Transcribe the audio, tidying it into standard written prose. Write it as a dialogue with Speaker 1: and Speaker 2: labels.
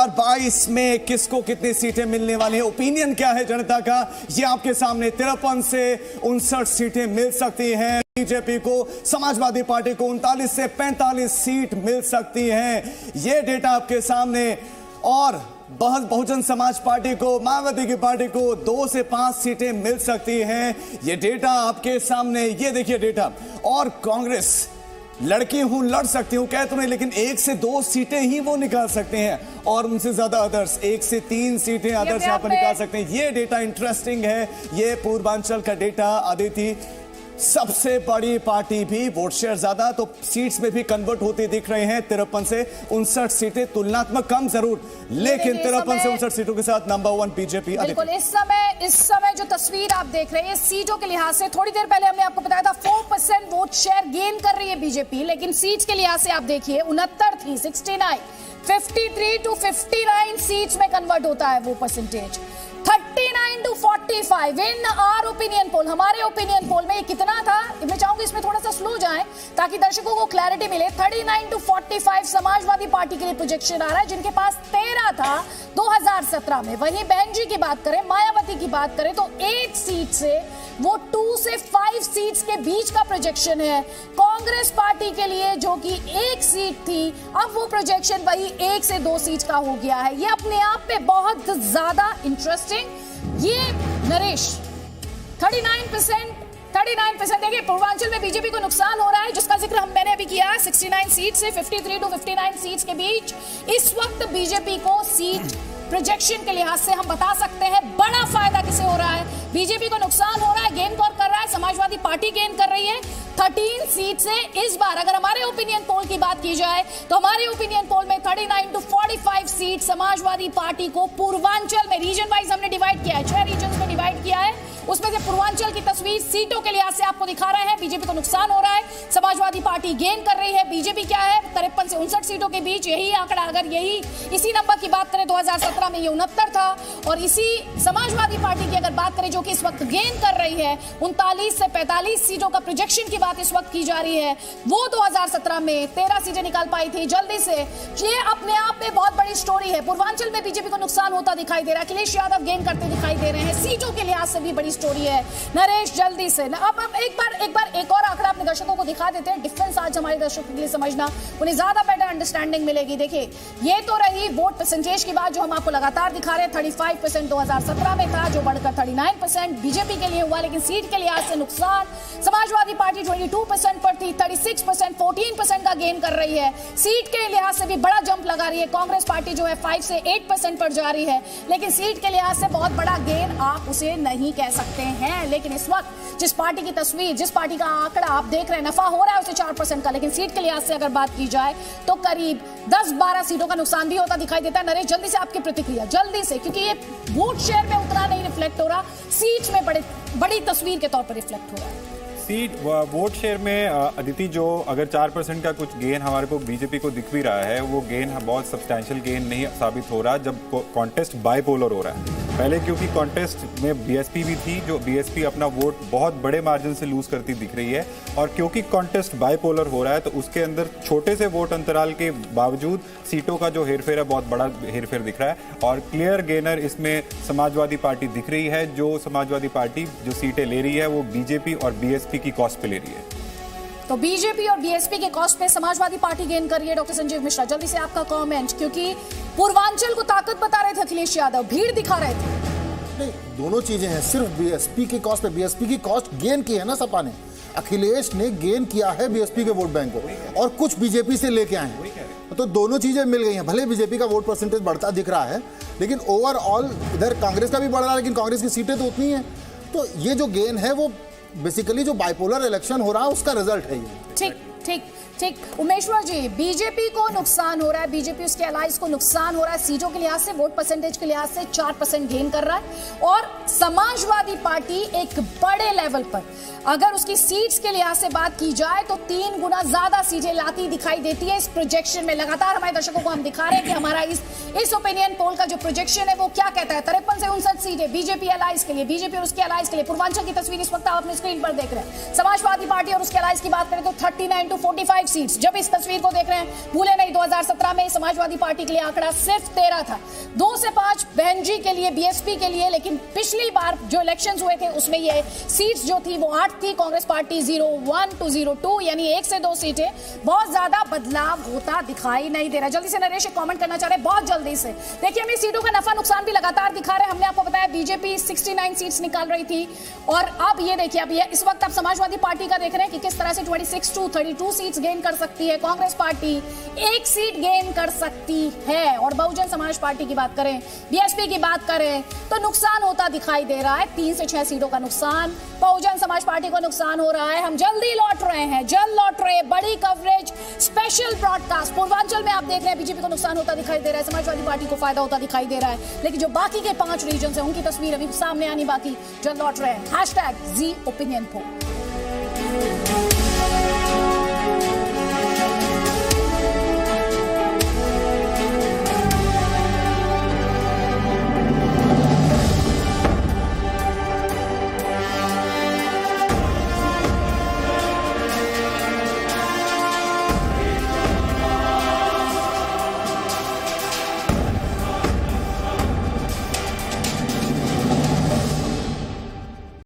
Speaker 1: 2022 में किसको कितनी सीटें मिलने वाली हैं, ओपिनियन क्या है जनता का, ये आपके सामने 53 से 59 सीटें मिल सकती हैं बीजेपी को, समाजवादी पार्टी को 39 से 45 सीट मिल सकती हैं, ये डेटा आपके सामने। और बहुजन समाज पार्टी को, मायावती की पार्टी को 2 से 5 सीटें मिल सकती हैं, ये डेटा आपके सामने। ये देखिए डेटा। और कांग्रेस लड़की हूं, लड़ सकती हूं, कह तो नहीं, लेकिन 1 से 2 सीटें ही वो निकाल सकते हैं और उनसे ज्यादा अदर्स 1 से 3 सीटें अदर्स यहां पर निकाल सकते हैं। ये डेटा इंटरेस्टिंग है। ये पूर्वांचल का डेटा। अदिति, सबसे बड़ी पार्टी भी वोट शेयर ज्यादा, तो सीट्स में भी कन्वर्ट होते दिख रहे हैं। 53 से 59 सीटें, तुलनात्मक कम जरूर, लेकिन 53 से 59 सीटों के साथ नंबर 1 बीजेपी।
Speaker 2: बिल्कुल। इस समय जो तस्वीर आप देख रहे हैं सीटों के लिहाज से, थोड़ी देर पहले हमने आपको बताया था 4% वोट शेयर गेन कर रही है बीजेपी, लेकिन सीट्स के लिहाज से आप देखिए 69 थी 69, 53 to 59 सीट्स में कन्वर्ट होता है वो percentage. 39 to 45 in our opinion poll, हमारे ओपिनियन पोल में ये कितना था, मैं चाहूंगी इसमें थोड़ा सा स्लो जाएं ताकि दर्शकों को क्लैरिटी मिले। 39 to 45 समाजवादी पार्टी के लिए प्रोजेक्शन आ रहा है, जिनके पास 13 था 2017 में। वहीं बहन जी की बात करें, मायावती की बात करें, तो 8 सीट से वो 2 से 5 सीट्स के बीच का प्रोजेक्शन है। कांग्रेस पार्टी के लिए जो कि 1 सीट थी, अब वो प्रोजेक्शन वही 1 से 2 सीट का हो गया है। ये अपने आप पे बहुत ज्यादा इंटरेस्टिंग। ये नरेश 39% देखिए, पूर्वांचल में बीजेपी को नुकसान हो रहा है, जिसका जिक्र मैंने अभी किया। 69 सीट से 53 to 59 सीट्स के बीच इस वक्त बीजेपी को सीट प्रोजेक्शन के लिहाज से हम बता सकते हैं बड़ा फायदा किसे हो रहा है। बीजेपी को नुकसान हो रहा है, गेन कर रहा है, समाजवादी पार्टी गेन कर रही है 13 सीट से। इस बार अगर हमारे ओपिनियन पोल की बात की जाए तो हमारे ओपिनियन पोल में 39 to 45 सीट समाजवादी पार्टी को पूर्वांचल में, रीजन वाइज हमने डिवाइड किया है, 6 रीजन में डिवाइड किया है, उसमें से पूर्वांचल की तस्वीर सीटों के लिहाज से आपको दिखा रहे हैं। बीजेपी को नुकसान हो रहा है, समाजवादी पार्टी गेन कर रही है। बीजेपी क्या है 53 से 59 सीटों के बीच, यही आंकड़ा, अगर इसी नंबर की बात करें 2017 में ये 69 था, और इसी समाजवादी पार्टी की अगर बात करें जो कि इस वक्त गेन कर रही है 39 से 45 सीटों का प्रोजेक्शन की बात इस वक्त की जा रही है, वो 2017 में 13 सीटें निकाल पाई थी जल्दी से। ये अपने आप में बहुत बड़ी स्टोरी है। पूर्वांचल में बीजेपी को नुकसान होता दिखाई दे रहा है, अखिलेश यादव गेन करते दिखाई दे रहे हैं, सीटों के लिहाज से भी बड़ी स्टोरी है। नरेश जल्दी से अब एक और आंकड़ा अपने दर्शकों को दिखा देते हैं। डिफरेंस आज हमारे दर्शकों के लिए समझना, उन्हें ज्यादा बेटर अंडरस्टैंडिंग मिलेगी। देखिए, ये तो रही वोट परसेंटेज की बात जो हम आपको लगातार दिखा रहे हैं। 35% 2017 में था, जो बढ़कर 39% बीजेपी के लिए हुआ, लेकिन सीट के लिहाज से नुकसान। समाजवादी पार्टी 22% पर थी, 36% 14% का गेन कर रही है। सीट के लिहाज से भी बड़ा जंप लगा रही है। कांग्रेस पार्टी जो है 5 से 8% पर जा रही है, लेकिन सीट के लिहाज से बहुत बड़ा गेन आप उसे नहीं कह सकते हैं। लेकिन इस वक्त जिस पार्टी की तस्वीर, जिस पार्टी का आंकड़ा आप देख रहे हैं, नफा हो रहा है उसे 4% का, लेकिन सीट के लिहाज से अगर बात की जाए तो करीब 10-12 सीटों का नुकसान भी होता दिखाई देता है। नरेश जल्दी से आपकी प्रतिक्रिया, जल्दी से, क्योंकि ये वोट शेयर में उतना नहीं रिफ्लेक्ट हो रहा, सीट्स में बड़ी तस्वीर के तौर पर रिफ्लेक्ट हो रहा है।
Speaker 3: सीट वोट शेयर में अदिति, जो अगर 4% का कुछ गेन हमारे को बीजेपी को दिख भी रहा है, वो गेन बहुत सब्सटैंशियल गेन नहीं साबित हो रहा जब कॉन्टेस्ट बाइपोलर हो रहा है। पहले क्योंकि कॉन्टेस्ट में बीएसपी भी थी, जो बीएसपी अपना वोट बहुत बड़े मार्जिन से लूज करती दिख रही है, और क्योंकि कॉन्टेस्ट बाइपोलर हो रहा है तो उसके अंदर छोटे से वोट अंतराल के बावजूद सीटों का जो हेरफेर है बहुत बड़ा हेरफेर दिख रहा है, और क्लियर गेनर इसमें समाजवादी पार्टी दिख रही है। जो समाजवादी पार्टी जो सीटें ले रही है वो बीजेपी और बीएसपी की कॉस्ट पे ले रही है।
Speaker 2: तो बीजेपी और बीएसपी के कॉस्ट पे समाजवादी पार्टी गेन कर रही है। डॉक्टर संजीव मिश्रा जल्दी से आपका कमेंट, क्योंकि पूर्वांचल को ताकत बता रहे थे अखिलेश यादव, भीड़ दिखा रहे थे।
Speaker 4: नहीं, दोनों चीजें हैं। सिर्फ बीएसपी की कॉस्ट पे, बीएसपी की कॉस्ट गेन की है ना सपा ने, अखिलेश ने गेन किया है बीएसपी के वोट बैंक को, और कुछ बीजेपी से लेके आए हैं, तो दोनों चीजें मिल गई हैं। भले बीजेपी का वोट परसेंटेज बढ़ता दिख रहा है, लेकिन ओवरऑल इधर कांग्रेस का भी बढ़ रहा है, लेकिन कांग्रेस की सीटें तो उतनी हैं। तो ये जो गेन है वो बेसिकली जो बाइपोलर इलेक्शन हो रहा है उसका रिजल्ट है ये।
Speaker 2: ठीक ठीक ठीक। उमेश्वर जी, बीजेपी को नुकसान हो रहा है, बीजेपी उसके अलाइज को नुकसान हो रहा है, सीटों के लिहाज से, वोट परसेंटेज के लिहाज से 4% गेन कर रहा है, और समाजवादी पार्टी एक बड़े लेवल पर, अगर उसकी सीट्स के लिहाज से बात की जाए तो 3 गुना ज्यादा सीटें लाती दिखाई देती है इस प्रोजेक्शन में। लगातार हमारे दर्शकों को हम दिखा रहे हैं कि हमारा इस ओपिनियन पोल का जो प्रोजेक्शन है वो क्या कहता है। 53 से 59 सीटें बीजेपी अलाइज के लिए, बीजेपी और उसके अलाइज के लिए। पूर्वांचल की तस्वीर इस वक्त आप अपनी स्क्रीन पर देख रहे हैं। समाजवादी पार्टी और उसके अलाइज की बात करें तो 39 to 45 65 सीट्स। जब इस तस्वीर को देख रहे हैं, भूले नहीं 2017 में समाजवादी पार्टी के लिए आंकड़ा सिर्फ 13 था, 2 से 5 बहन जी के लिए, बीएसपी के लिए। लेकिन पिछली बार जो इलेक्शंस हुए थे उसमें ये सीट्स जो थी वो 8 थी, कांग्रेस पार्टी 01 to 02, यानी 1 से 2 सीटें। बहुत ज्यादा बदलाव होता दिखाई नहीं दे रहा। जल्दी से नरेश एक कमेंट करना चाह रहे हैं, बहुत जल्दी से। देखिए, हम इस सीटों का नफा नुकसान भी लगातार दिखा रहे हैं। हमने आपको बताया बीजेपी 69 सीट्स निकाल रही थी, और अब ये देखिए, अब ये इस वक्त आप समाजवादी पार्टी का देख रहे हैं कि किस तरह से 26 to 32 सीट्स गेन कर सकती है। कांग्रेस पार्टी 1 सीट गेन कर सकती है, और बहुजन समाज पार्टी की बात करें, बीएसपी की बात करें, तो नुकसान होता दिखाई दे रहा है। 3 से 6 सीटों का नुकसान बहुजन समाज पार्टी को नुकसान हो रहा है। हम जल्दी लौट रहे हैं, जल्द लौट रहे हैं। बड़ी कवरेज, स्पेशल ब्रॉडकास्ट। पूर्वांचल में आप देख रहे हैं बीजेपी को नुकसान होता दिखाई दे रहा है, समाजवादी पार्टी को फायदा होता दिखाई दे रहा है। लेकिन जो बाकी के 5 रीजन है उनकी तस्वीर अभी सामने आनी बाकी। जल्द लौट रहे हैं। #ZOpinion Poll।